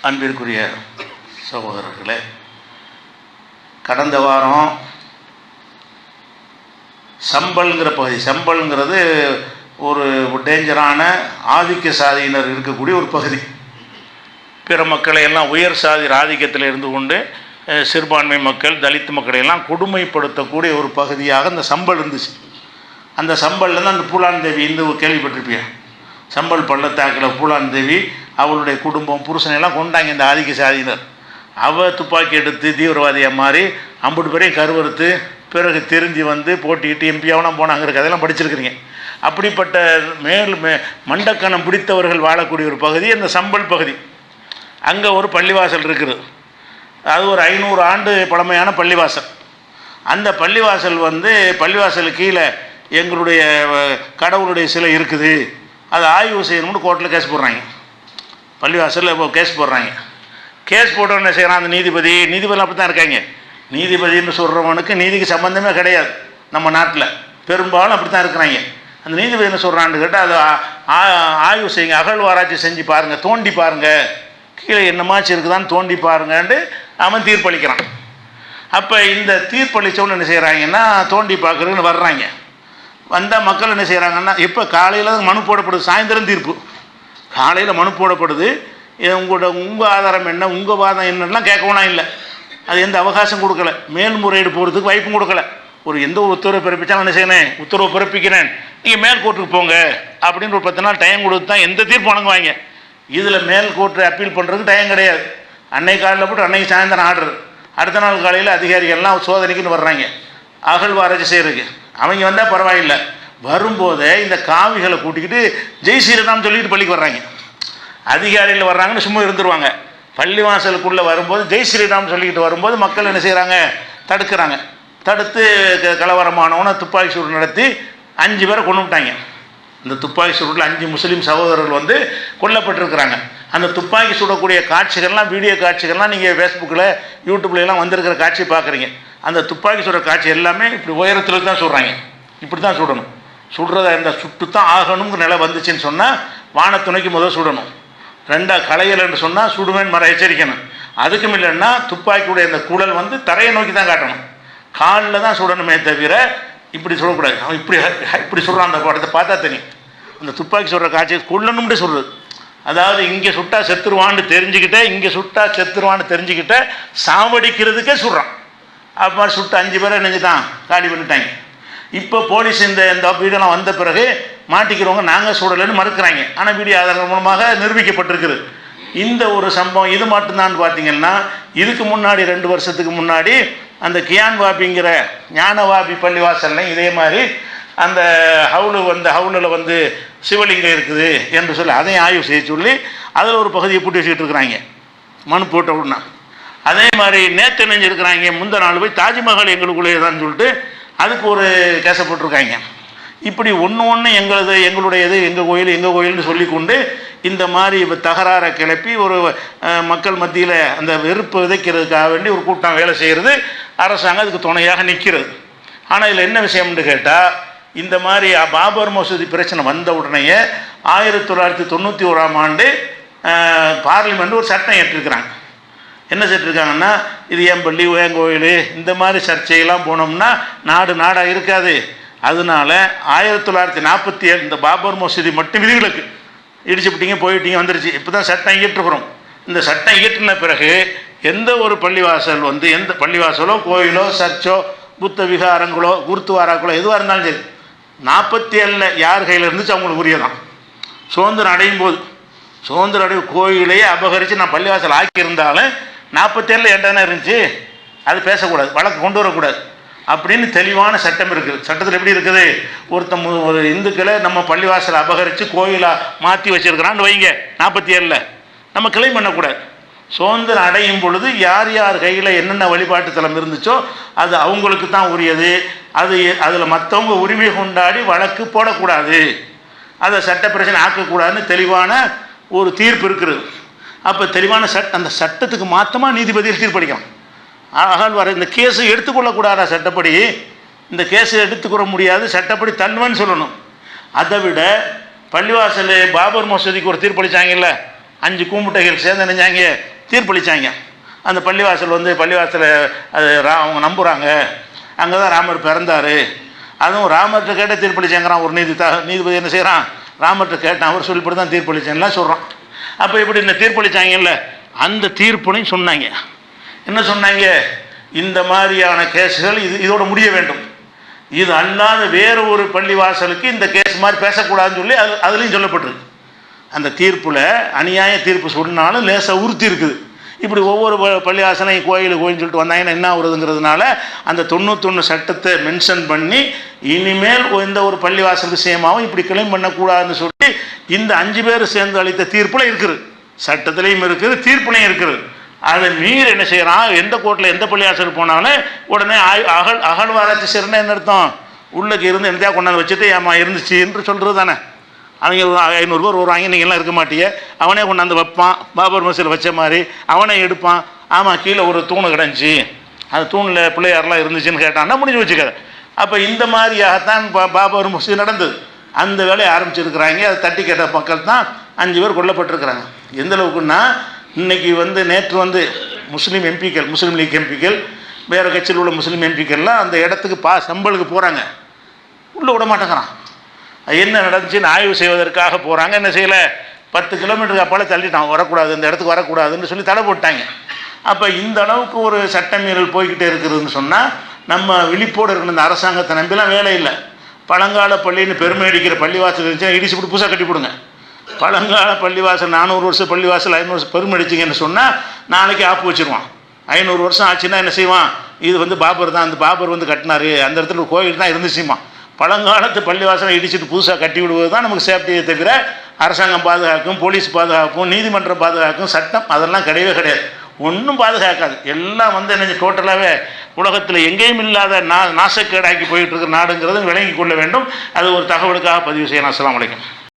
அன்பிற்குரிய சகோதரர்களே, கடந்த வாரம் சம்பல்ங்கிற பகுதி, சம்பல்ங்கிறது ஒரு டேஞ்சரான ஆதிக்க சாதியினர் இருக்கக்கூடிய ஒரு பகுதி. பிற மக்களை எல்லாம் உயர் சாதி ஆதிக்கத்தில் இருந்து கொண்டு சிறுபான்மை மக்கள், தலித் மக்களை எல்லாம் கொடுமைப்படுத்தக்கூடிய ஒரு பகுதியாக இந்த சம்பல் இருந்துச்சு. அந்த சம்பலில் தான் அந்த பூலான் தேவி இந்த கேள்விப்பட்டிருப்பேன். சம்பல் பள்ளத்தாக்கில் பூலான் தேவி அவளுடைய குடும்பம் புருஷனையெல்லாம் கொண்டாங்க இந்த ஆதிக்க சாதியினர். அவள் துப்பாக்கி எடுத்து தீவிரவாதியாக மாறி 50 பேரையும் கருவறுத்து பிறகு தெரிஞ்சு வந்து போட்டிக்கிட்டு எம்பியாவெல்லாம் போனாங்கிற கதையெல்லாம் படிச்சிருக்கிறீங்க. அப்படிப்பட்ட மண்டக்கணம் பிடித்தவர்கள் வாழக்கூடிய ஒரு பகுதி அந்த சம்பல் பகுதி. அங்கே ஒரு பள்ளிவாசல் இருக்குது. அது ஒரு 500 ஆண்டு பழமையான பள்ளிவாசல். அந்த பள்ளிவாசல் பள்ளிவாசல் கீழே எங்களுடைய கடவுளுடைய சிலை இருக்குது, அதை ஆய்வு செய்யணும்னு கோர்ட்டில் கேஸ் போடுறாங்க. பள்ளிவாசலில் இப்போ கேஸ் போடுறாங்க. கேஸ் போட்டவன் என்ன செய்கிறான், அந்த நீதிபதிலாம் அப்படி தான் இருக்காங்க. நீதிபதினு சொல்கிறவனுக்கு நீதிக்கு சம்மந்தமே கிடையாது. நம்ம நாட்டில் பெரும்பாலும் அப்படி தான் இருக்கிறாங்க. அந்த நீதிபதி என்ன சொல்கிறான்னு கேட்டால், அதை ஆய்வு செய்யுங்க, அகழ்வாராய்ச்சி செஞ்சு பாருங்கள், தோண்டி பாருங்கள், கீழே என்னமாச்சு இருக்குதான்னு தோண்டி பாருங்கன்ட்டு அவன் தீர்ப்பளிக்கிறான். அப்போ இந்த தீர்ப்பளித்தவன்னு என்ன செய்கிறாங்கன்னா, தோண்டி பார்க்குறதுன்னு வர்றாங்க. வந்தால் மக்கள் என்ன செய்கிறாங்கன்னா, இப்போ காலையில் மனு போடப்படுது, சாயந்தரம் தீர்ப்பு. காலையில் மனு போடப்படுது, உங்கள் ஆதாரம் என்ன, உங்கள் வாதம் என்னெல்லாம் கேட்கவும் இல்லை. அது எந்த அவகாசம் கொடுக்கல, மேல்முறையீடு போகிறதுக்கு வாய்ப்பும் கொடுக்கல. எந்த ஒரு உத்தரவு பிறப்பித்தாலும் என்ன செய்யணும், உத்தரவு பிறப்பிக்கிறேன், நீங்கள் மேல் கோர்ட்டுக்கு போங்க அப்படின்னு ஒரு 10 நாள் டைம் கொடுத்து தான் எந்த தீர்ப்பு வழங்குவாங்க. இதில் மேல் கோர்ட்டு அப்பீல் பண்ணுறதுக்கு டைம் கிடையாது. அன்னைக்கு காலையில் போட்டு அன்னைக்கு சாயந்தரம் ஆர்டர், அடுத்த நாள் காலையில் அதிகாரிகள்லாம் சோதனைக்குன்னு வர்றாங்க அகழ்வாராய்ச்சி செய்கிறதுக்கு. அவங்க வந்தால் பரவாயில்லை, வரும்போதே இந்த காவிகளை கூட்டிக்கிட்டு ஜெய் ஸ்ரீராம் சொல்லிட்டு பள்ளிக்கு வர்றாங்க. அதிகாரிகள் வர்றாங்கன்னு சும்மா இருந்துருவாங்க. பள்ளிவாசலுக்குள்ளே வரும்போது ஜெய் ஸ்ரீராம் சொல்லிக்கிட்டு வரும்போது மக்கள் என்ன செய்கிறாங்க, தடுக்கிறாங்க. தடுத்து கலவரமானவனை துப்பாக்கி சூடு நடத்தி 5 பேரை கொண்டு விட்டாங்க. இந்த துப்பாக்கி சூட்டில் 5 முஸ்லீம் சகோதரர்கள் கொல்லப்பட்டிருக்கிறாங்க. அந்த துப்பாக்கி சுடக்கூடிய காட்சிகள்லாம், வீடியோ காட்சிகள்லாம் நீங்கள் ஃபேஸ்புக்கில் யூடியூப்லாம் வந்திருக்கிற காட்சி பார்க்குறீங்க. அந்த துப்பாக்கி சுடுற காட்சி எல்லாமே இப்படி உயரத்தில் தான் சுடுறாங்க. இப்படி தான் சுடணும், சுடுறதா இருந்தால் சுட்டு தான் ஆகணுங்கிற நிலை வந்துச்சுன்னு சொன்னால் வானத்துணைக்கு முதல் சுடணும். 2 களையல்னு சொன்னால் சுடுவேன் மர எச்சரிக்கணும். அதுக்கும் இல்லைன்னா துப்பாக்கியுடைய அந்த குழல் தரையை நோக்கி தான் காட்டணும், காலில் தான் சுடணுமே தவிர இப்படி சுடக்கூடாது. அவன் இப்படி சுடுறான். அந்த படத்தை பார்த்தா தெரியும். அந்த துப்பாக்கி சுடுற காட்சியை கொல்லணும்னு சொல்கிறது. அதாவது இங்கே சுட்டா செத்துருவான்னு தெரிஞ்சுக்கிட்டே, இங்கே சுட்டா செத்துருவான்னு தெரிஞ்சுக்கிட்டே சாவடிக்கிறதுக்கே சுடுறான். அது மாதிரி சுட்டு 5 பேரை நெஞ்சுதான் காலி பண்ணிட்டாங்க. இப்போ போலீஸ் இந்த வீடியோலாம் வந்த பிறகு மாட்டிக்கிறவங்க நாங்கள் சுடலைன்னு மறுக்கிறாங்க. ஆனால் வீடியோ ஆதாரங்கள் மூலமாக நிரூபிக்கப்பட்டிருக்குது. இந்த ஒரு சம்பவம் இது மட்டும்தான். பார்த்தீங்கன்னா இதுக்கு முன்னாடி 2 வருஷத்துக்கு முன்னாடி அந்த கியான் வாபிங்கிற ஞானவாபி பள்ளிவாசல்லையும் இதே மாதிரி அந்த ஹவுலில் சிவலிங்கம் இருக்குது என்று சொல்லி அதையும் ஆய்வு செய்ய சொல்லி அதில் ஒரு பகுதியை பூட்டி வச்சுக்கிட்டு இருக்கிறாங்க மனு போட்ட உடனே. அதே மாதிரி நேற்று நினைஞ்சிருக்கிறாங்க, முந்த நாள் போய் தாஜ்மஹால் எங்களுக்குள்ளே தான் சொல்லிட்டு அதுக்கு ஒரு கேச போட்டிருக்காங்க. இப்படி ஒன்று எங்களுடையது, எங்கள் கோயில்னு சொல்லிக்கொண்டு இந்த மாதிரி தகராறை கிளப்பி ஒரு மக்கள் மத்தியில் அந்த வெறுப்பு விதைக்கிறதுக்காக வேண்டி ஒரு கூட்டம் வேலை செய்கிறது. அரசாங்கம் அதுக்கு துணையாக நிற்கிறது. ஆனால் இதில் என்ன விஷயம்னு கேட்டால், இந்த மாதிரி பாபர் மசூதி பிரச்சனை வந்த உடனேயே 1991ஆம் ஆண்டு பார்லிமெண்ட் ஒரு சட்டம் ஏற்றிருக்கிறாங்க. என்ன செஞ்சுருக்காங்கன்னா, இது என் பள்ளி, என் கோயில், இந்த மாதிரி சர்ச்சையெல்லாம் போனோம்னா நாடாக இருக்காது. அதனால 1947 இந்த பாபர் மசூதி மட்டும் விதிகளுக்கு இடிச்சுப்பிட்டீங்க, போயிட்டீங்க, வந்துருச்சு. இப்போ தான் சட்டம் இயற்றுக்கிறோம். இந்த சட்டம் இயற்றின பிறகு எந்த ஒரு பள்ளிவாசல் எந்த பள்ளிவாசலோ கோயிலோ சர்ச்சோ புத்த விகாரங்களோ குருத்துவாராக்களோ எதுவாக இருந்தாலும் சரி, 47 யார் கையில் இருந்துச்சு அவங்களுக்கு உரியதான். சுதந்திரம் அடையும் போது கோயிலையே அபகரித்து நான் பள்ளிவாசல் ஆக்கியிருந்தாலும் 47 என்ன இருந்துச்சு, அது பேசக்கூடாது, வழக்கு கொண்டு வரக்கூடாது அப்படின்னு தெளிவான சட்டம் இருக்குது. சட்டத்தில் எப்படி இருக்குது, ஒரு இந்துக்களை நம்ம பள்ளிவாசலை அபகரித்து கோயிலாக மாற்றி வச்சுருக்கிறான்னு வைங்க, 47 நம்ம கிளைம் பண்ணக்கூடாது. சுதந்திரம் அடையும் பொழுது யார் கையில் என்னென்ன வழிபாட்டு தலம் இருந்துச்சோ அது அவங்களுக்கு தான் உரியது. அதில் மற்றவங்க உரிமை கொண்டாடி வழக்கு போடக்கூடாது, அதை சட்ட பிரச்சனை ஆக்கக்கூடாதுன்னு தெளிவான ஒரு தீர்ப்பு இருக்கிறது. அப்போ தெளிவான அந்த சட்டத்துக்கு மாற்றமாக நீதிபதிகள் தீர்ப்பளிக்கலாம். அகழ்வார் இந்த கேஸை எடுத்துக்கொள்ளக்கூடாதா, சட்டப்படி இந்த கேஸை எடுத்துக்கொள்ள முடியாது, சட்டப்படி தள்ளுவேன்னு சொல்லணும். அதை விட பள்ளிவாசல் பாபர் மசூதிக்கு ஒரு தீர்ப்பளித்தாங்கல்ல, 5 கூமுட்டைகள் சேர்ந்து நினைஞ்சாங்க தீர்ப்பளித்தாங்க. அந்த பள்ளிவாசல் வந்து பள்ளிவாசலை அது அவங்க நம்புகிறாங்க, அங்கே தான் ராமர் பிறந்தார், அதுவும் ராமர்கிட்ட கேட்ட தீர்ப்பளிச்சாங்கிறான். ஒரு நீதிபதி என்ன செய்கிறான், ராமர்கிட்ட கேட்டான், அவர் சொல்லிப்படி தான் தீர்ப்பளிச்சேன்லாம் சொல்கிறான். அப்போ இப்படி இந்த தீர்ப்பளித்தாங்கல்ல, அந்த தீர்ப்புனையும் சொன்னாங்க. என்ன சொன்னாங்க, இந்த மாதிரியான கேஸுகள் இதோட முடிய வேண்டும், இது அல்லாத வேறு ஒரு பள்ளிவாசலுக்கு இந்த கேஸ் மாதிரி பேசக்கூடாதுன்னு சொல்லி அதுலேயும் சொல்லப்பட்டிருக்கு. அந்த தீர்ப்பில் அநியாய தீர்ப்பு சொன்னாலும் லேசாக உறுத்தி இருக்குது. இப்படி ஒவ்வொரு பள்ளிவாசலையும் கோயிலுன்னு சொல்லிட்டு வந்தாங்கன்னா என்ன ஆகுறதுங்கிறதுனால அந்த 91 சட்டத்தை மென்ஷன் பண்ணி இனிமேல் எந்த ஒரு பள்ளிவாசல் விஷயமாகவும் இப்படி கிளைம் பண்ணக்கூடாதுன்னு சொல்லி இந்த 5 பேர் சேர்ந்து அளித்த தீர்ப்பில் இருக்குது, சட்டத்திலையும் இருக்குது, தீர்ப்புலையும் இருக்குது. அதை மீறி என்ன செய்கிறான், எந்த கோர்ட்டில் எந்த பள்ளிவாசல் போனாலும் உடனே அகழ்வாராய்ச்சி செய்யறேன்னா என்ன அர்த்தம், உள்ளுக்கு இருந்து என்னத்தையா கொண்டாந்து வச்சுட்டு ஏமா இருந்துச்சு என்று சொல்கிறது தானே. அவங்க 500 பேர் வருவாங்க, நீங்கள்லாம் இருக்க மாட்டீங்க, அவனே கொண்டாந்து வைப்பான், பாபர் மசூதியில் வச்ச மாதிரி அவனே எடுப்பான். ஆமாம், கீழே ஒரு தூணு கிடந்துச்சு, அந்த தூணில் பிள்ளையாரெலாம் இருந்துச்சுன்னு கேட்டான்னா முடிஞ்சு வச்சுக்காது. அப்போ இந்த மாதிரியாகத்தான் பாபர் மசூதி நடந்தது. அந்த வேலையை ஆரம்பிச்சிருக்கிறாங்க. அதை தட்டி கேட்ட மக்கள் தான் 5 பேர் கொல்லப்பட்டிருக்கிறாங்க. எந்த அளவுக்குன்னா, இன்றைக்கி நேற்று முஸ்லீம் எம்பிக்கள், முஸ்லீம் லீக் எம்பிக்கள், வேறு கட்சியில் உள்ள முஸ்லீம் எம்பிக்கள்லாம் அந்த இடத்துக்கு சம்பளுக்கு போகிறாங்க, உள்ளே விட மாட்டேங்கிறான். என்ன நடந்துச்சுன்னு ஆய்வு செய்வதற்காக போகிறாங்க. என்ன செய்யலை, 10 கிலோமீட்டருக்கு அப்பால் தள்ளிட்டான், வரக்கூடாது, இந்த இடத்துக்கு வரக்கூடாதுன்னு சொல்லி தடை போட்டாங்க. அப்போ இந்த அளவுக்கு ஒரு சட்டமீறல் போய்கிட்டே இருக்குதுன்னு சொன்னால் நம்ம விழிப்போடு இருக்கணும். இந்த அரசாங்கத்தை நம்பிலாம் வேலை இல்லை. பழங்கால பள்ளின்னு பெருமை அடிக்கிற பள்ளிவாசல் இருந்துச்சுன்னா இடிச்சு போட்டு புதுசாக கட்டி போடுங்க. பழங்கால பள்ளிவாசல் 400 வருஷம் பள்ளிவாசல் 500 வருஷம் பெருமை அடிச்சிங்கன்னு சொன்னால் நாளைக்கு ஆப்பு வச்சுருவான். 500 வருஷம் ஆச்சுன்னா என்ன செய்வான், இது பாபர் தான், அந்த பாபர் கட்டினார், அந்த இடத்துல ஒரு கோயில் தான் இருந்துச்சுமா. பழங்காலத்து பள்ளிவாசலை இடிச்சுட்டு புதுசாக கட்டி விடுவது தான் நமக்கு சேஃப்டியை தவிர அரசாங்கம் பாதுகாக்கும், போலீஸ் பாதுகாக்கும், நீதிமன்றம் பாதுகாக்கும், சட்டம் அதெல்லாம் கிடையவே கிடையாது. ஒன்றும் பாதுகாக்காது. எல்லாம் என்ன டோட்டலாகவே உலகத்தில் எங்கேயும் இல்லாத நாசக்கேடாக்கி போயிட்டு இருக்கிற நாடுங்கிறது விளங்கி கொள்ள வேண்டும். அது ஒரு தகவலுக்காக பதிவு செய்யணும். அஸ்ஸலாமு அலைக்கும்.